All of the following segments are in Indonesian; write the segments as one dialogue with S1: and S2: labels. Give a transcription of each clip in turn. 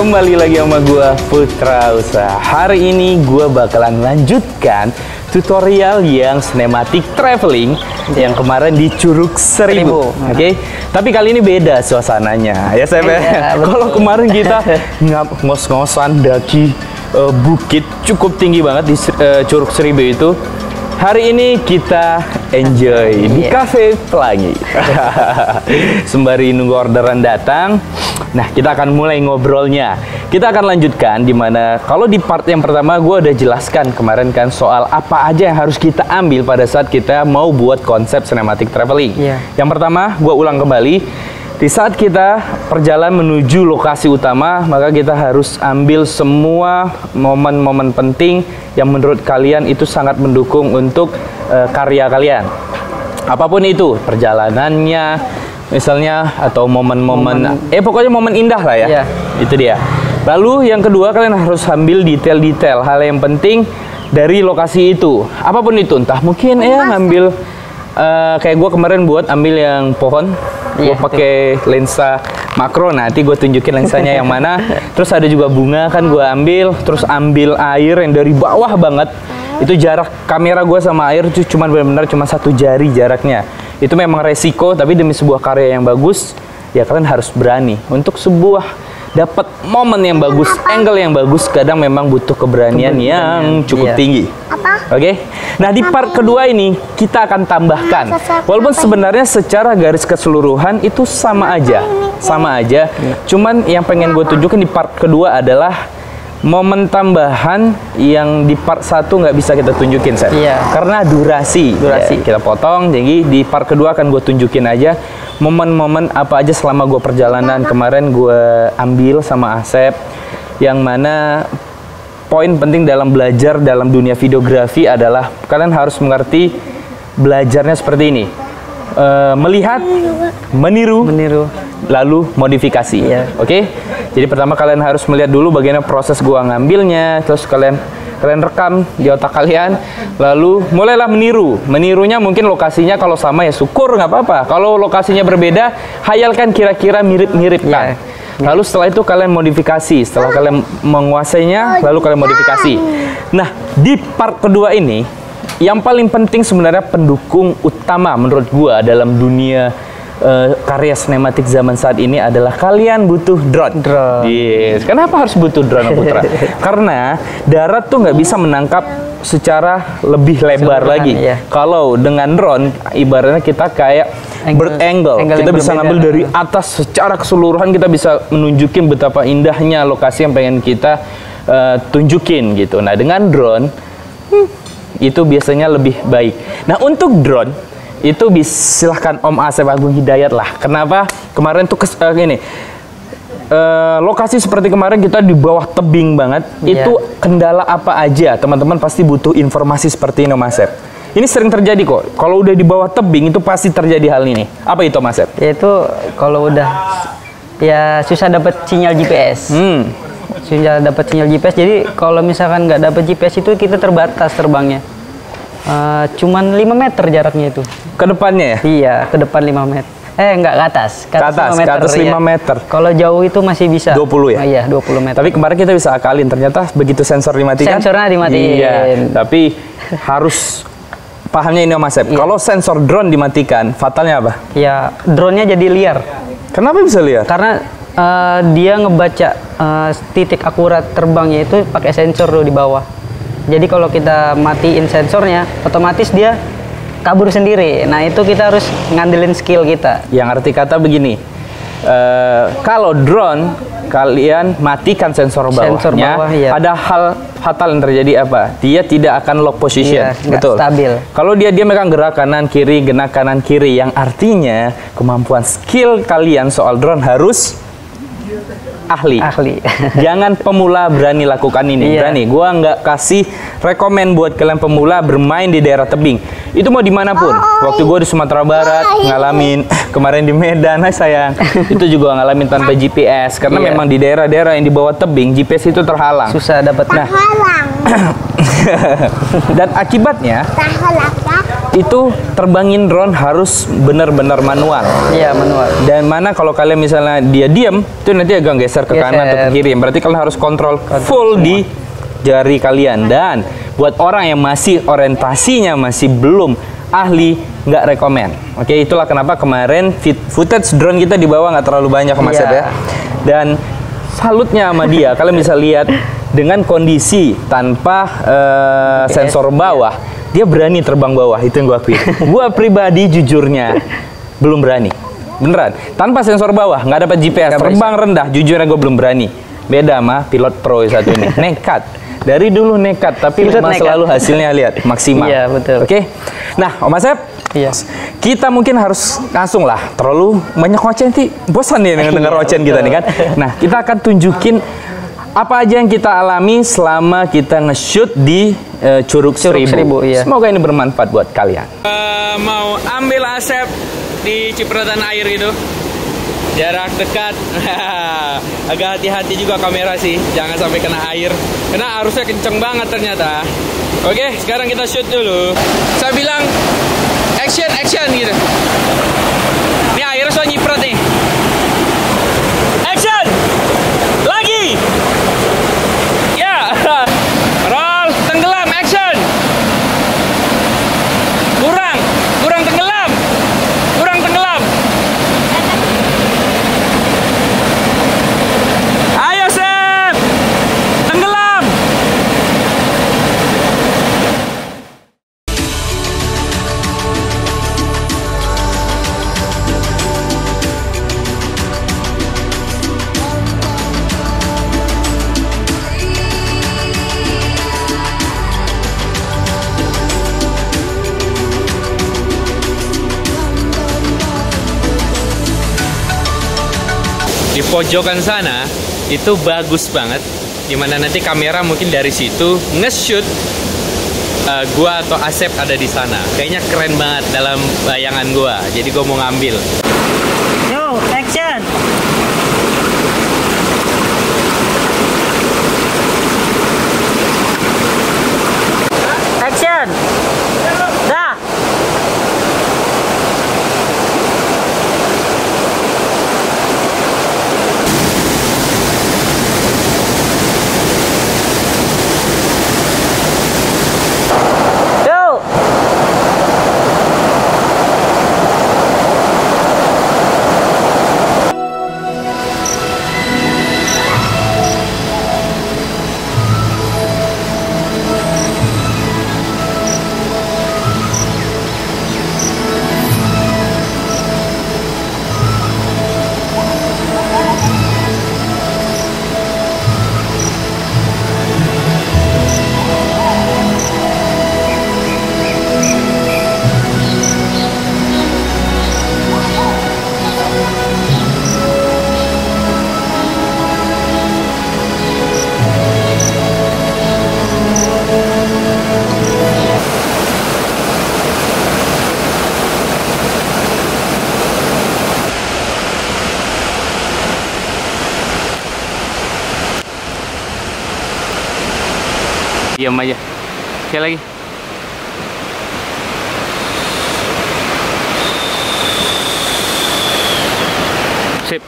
S1: Kembali lagi sama gua Putra Usaha. Hari ini gua bakalan lanjutkan tutorial yang sinematic traveling yang kemarin di Curug Seribu. Oke. Tapi kali ini beda suasananya. Ya, Seb. Kalau kemarin kita ngos-ngosan daki bukit cukup tinggi banget di Curug Seribu itu. Hari ini kita enjoy di Cafe Pelangi. Sembari nunggu orderan datang. Nah, kita akan mulai ngobrolnya. Kita akan lanjutkan dimana kalau di part yang pertama gue udah jelaskan kemarin kan soal apa aja yang harus kita ambil pada saat kita mau buat konsep cinematic traveling. Yang pertama, gue ulang kembali. Di saat kita perjalanan menuju lokasi utama, maka kita harus ambil semua momen-momen penting yang menurut kalian itu sangat mendukung untuk karya kalian. Apapun itu, perjalanannya, misalnya, atau momen-momen, pokoknya momen indah lah ya. Itu dia. Lalu yang kedua, kalian harus ambil detail-detail hal yang penting dari lokasi itu. Apapun itu, entah mungkin ngambil kayak gue kemarin buat ambil yang pohon. Gue pakai lensa makro, nanti gue tunjukin lensanya yang mana. Terus ada juga bunga kan gue ambil, terus ambil air yang dari bawah banget. Itu jarak kamera gue sama air itu cuma benar-benar cuma 1 jari jaraknya. Itu memang resiko, tapi demi sebuah karya yang bagus, ya kalian harus berani. Untuk sebuah dapat momen yang bagus, angle yang bagus, kadang memang butuh keberanian yang cukup tinggi. Oke. Nah, di part kedua ini kita akan tambahkan, walaupun sebenarnya secara garis keseluruhan itu sama aja, cuman yang pengen gue tunjukin di part kedua adalah momen tambahan yang di part 1 nggak bisa kita tunjukin, Seth. Karena durasi. Kita potong, jadi di part kedua akan gue tunjukin aja momen-momen apa aja selama gue perjalanan kemarin gue ambil sama Asep, yang mana poin penting dalam belajar dalam dunia videografi adalah kalian harus mengerti belajarnya seperti ini. Melihat, meniru, lalu modifikasi. Oke? Jadi pertama kalian harus melihat dulu bagaimana proses gua ngambilnya, terus kalian rekam di otak kalian, lalu mulailah meniru. Menirunya mungkin lokasinya kalau sama ya syukur, nggak apa-apa. Kalau lokasinya berbeda, hayalkan kira-kira mirip-mirip kan. Lalu setelah itu kalian modifikasi. Setelah kalian menguasainya, lalu kalian modifikasi. Nah, di part kedua ini, yang paling penting sebenarnya pendukung utama menurut gua dalam dunia karya sinematik zaman saat ini adalah kalian butuh drone. Yes. Kenapa harus butuh drone, Putra? Karena darat tuh nggak bisa menangkap secara lebih lebar lagi. Kalau dengan drone, ibaratnya kita kayak bird angle. Kita bisa ngambil dari atas secara keseluruhan, kita bisa menunjukin betapa indahnya lokasi yang pengen kita tunjukin gitu. Nah, dengan drone itu biasanya lebih baik. Nah, untuk drone itu silahkan Om Asep Agung Hidayat lah. Kenapa? Kemarin tuh gini, lokasi seperti kemarin kita di bawah tebing banget. Itu kendala apa aja? Teman-teman pasti butuh informasi seperti ini, Om Asep. Ini sering terjadi kok. Kalau udah di bawah tebing itu pasti terjadi hal ini. Apa itu, Mas Sep?
S2: Yaitu kalau udah ya susah dapat sinyal GPS. Susah dapat sinyal GPS. Jadi kalau misalkan nggak dapat GPS itu kita terbatas terbangnya. Cuman 5 meter jaraknya itu.
S1: Ke depannya ya?
S2: Iya, ke depan 5 meter. Nggak ke atas. Ke atas 5 meter. Kalau jauh itu masih bisa. 20
S1: ya?
S2: Iya, 20 meter.
S1: Tapi kemarin kita bisa akalin. Ternyata begitu sensor dimatikan.
S2: Sensornya dimatiin.
S1: Iya, tapi harus pahamnya ini, Mas Sep. Kalau sensor drone dimatikan, fatalnya apa?
S2: Ya, drone-nya jadi liar.
S1: Kenapa bisa liar?
S2: Karena dia ngebaca titik akurat terbangnya itu pakai sensor di bawah. Jadi kalau kita matiin sensornya, otomatis dia kabur sendiri. Nah, itu kita harus ngandelin skill kita.
S1: Yang arti kata begini, kalau drone kalian matikan sensor bawahnya, ada hal fatal yang terjadi apa? Dia tidak akan lock position, betul.
S2: Stabil.
S1: Kalau dia megang gerak kanan kiri, gerak kanan kiri, yang artinya kemampuan skill kalian soal drone harus ahli. Jangan pemula berani lakukan ini. Berani. Gua nggak kasih rekomen buat kalian pemula bermain di daerah tebing. Itu mau dimanapun. Waktu gua di Sumatera Barat ngalamin, kemarin di Medan, sayang, itu juga ngalamin tanpa GPS. Karena memang di daerah-daerah yang di bawah tebing, GPS itu terhalang.
S2: Susah dapat.
S1: Nah, Dan akibatnya itu terbangin drone harus benar-benar manual.
S2: Iya, manual.
S1: Dan mana kalau kalian misalnya dia diam, itu nanti agak geser ke kanan atau ke kiri. Berarti kalian harus kontrol full semua di jari kalian. Dan buat orang yang masih orientasinya masih belum ahli, nggak rekomen. Oke, itulah kenapa kemarin footage drone kita di bawah nggak terlalu banyak Mas Sep ya. Dan salutnya sama dia, kalian bisa lihat dengan kondisi tanpa sensor bawah, dia berani terbang bawah. Itu yang gue akuin. Gue pribadi jujurnya belum berani, beneran. Tanpa sensor bawah, nggak dapat GPS, terbang rendah, jujurnya gue belum berani. Beda sama pilot pro satu ini, nekat. Dari dulu nekat, tapi selalu hasilnya lihat maksimal.
S2: Iya, betul.
S1: Oke. Nah, Om Asep,
S2: iya.
S1: Kita mungkin harus langsung lah, terlalu banyak ocen nanti bosan nih dengar ocen kita nih kan. Nah, kita akan tunjukin apa aja yang kita alami selama kita nge-shoot di Curug Seribu.
S2: Iya.
S1: Semoga ini bermanfaat buat kalian.
S3: Mau ambil Asep di cipratan air gitu, jarak dekat. Agak hati-hati juga kamera sih, jangan sampai kena air, karena arusnya kenceng banget ternyata. Oke, sekarang kita shoot dulu. Saya bilang action gitu. Ini airnya so nyiprat nih. Action lagi. Ya, roll, tenggelam, action. Kurang tenggelam. Ayo Sep, tenggelam. Di pojokan sana itu bagus banget, dimana nanti kamera mungkin dari situ nge-shoot gua atau Asep ada di sana. Kayaknya keren banget dalam bayangan gua, jadi gua mau ngambil.
S2: Yo, action. Action. Dah. Yo.
S3: Diam aja. Sekali lagi. Sip.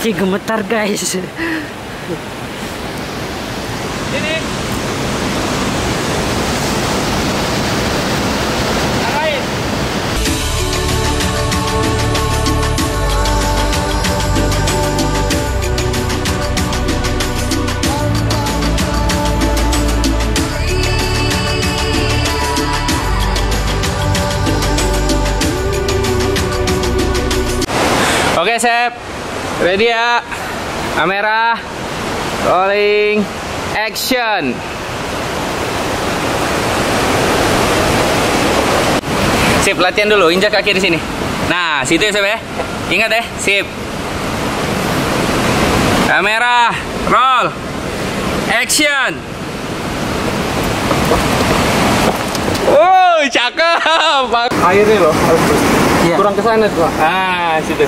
S2: Anjing gemetar guys.
S3: Sini. Arahin. Oke, Sep. Ready ya? Kamera. Rolling. Action. Sip, latihan dulu. Injak kaki di sini. Nah, situ ya, Sep ya. Ingat ya, sip. Kamera. Roll. Action. Oh, cakep. Airnya loh harus
S2: Iya.
S3: kurang ke sana tuh. Ah, situ.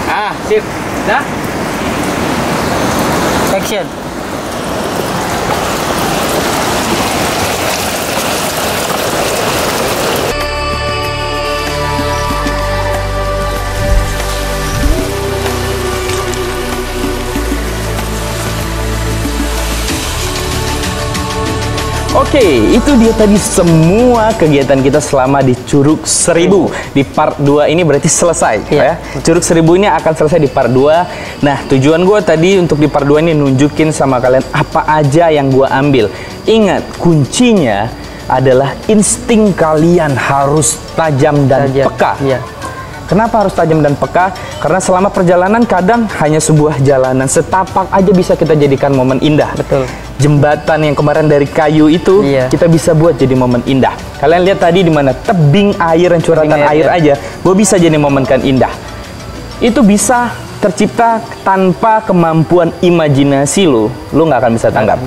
S3: Ah, sip. Dah.
S2: Action.
S1: Oke, itu dia tadi semua kegiatan kita selama di Curug Seribu. Di part 2 ini berarti selesai ya. Curug Seribu ini akan selesai di part 2. Nah, tujuan gue tadi untuk di part 2 ini nunjukin sama kalian apa aja yang gue ambil. Ingat, kuncinya adalah insting kalian harus tajam dan peka.
S2: Iya.
S1: Kenapa harus tajam dan peka? Karena selama perjalanan kadang hanya sebuah jalanan setapak aja bisa kita jadikan momen indah.
S2: Betul.
S1: Jembatan yang kemarin dari kayu itu kita bisa buat jadi momen indah. Kalian lihat tadi di mana tebing air dan curatan air aja, gue bisa jadi momen kan indah. Itu bisa tercipta tanpa kemampuan imajinasi lu nggak akan bisa tanggap.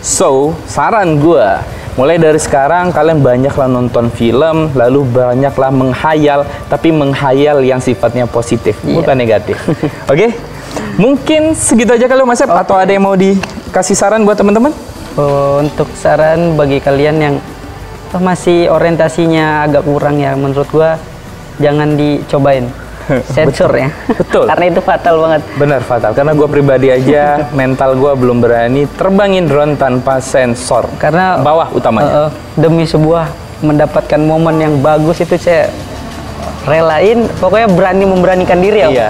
S1: So, saran gue, mulai dari sekarang kalian banyaklah nonton film, lalu banyaklah menghayal, tapi menghayal yang sifatnya positif, bukan negatif. Oke? Mungkin segitu aja kali Mas Sep, atau ada yang mau dikasih saran buat teman-teman?
S2: Untuk saran bagi kalian yang masih orientasinya agak kurang ya, menurut gua jangan dicobain sensor ya.
S1: Betul.
S2: Karena itu fatal banget.
S1: Benar, fatal. Karena gue pribadi aja mental gue belum berani terbangin drone tanpa sensor.
S2: Karena
S1: bawah utamanya.
S2: Demi sebuah mendapatkan momen yang bagus itu saya relain, pokoknya memberanikan diri ya.
S1: Iya.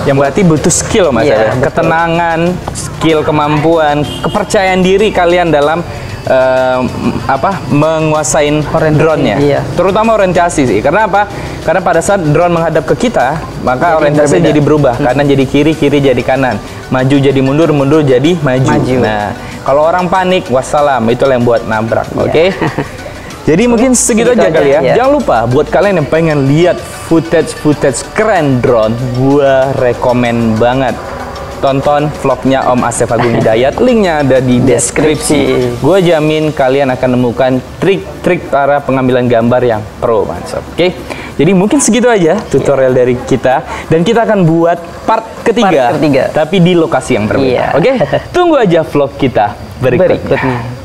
S1: Yang berarti butuh skill Mas ya. Ketenangan, skill, kemampuan, kepercayaan diri kalian dalam menguasain drone-nya.
S2: Iya.
S1: Terutama orientasi sih. Karena apa? Karena pada saat drone menghadap ke kita, maka orientasinya jadi berubah. Kanan jadi kiri, kiri jadi kanan. Maju jadi mundur, mundur jadi maju. Nah, kalau orang panik, wassalam, itulah yang buat nabrak. Oke? Jadi mungkin segitu aja kali ya. Jangan lupa buat kalian yang pengen lihat footage keren drone, gua rekomen banget tonton vlognya Om Asep Agung Hidayat, linknya ada di deskripsi. Gue jamin kalian akan nemukan trik-trik para pengambilan gambar yang pro, mantap. Oke, jadi mungkin segitu aja tutorial dari kita, dan kita akan buat part ketiga. Tapi di lokasi yang berbeda. Oke, tunggu aja vlog kita berikutnya.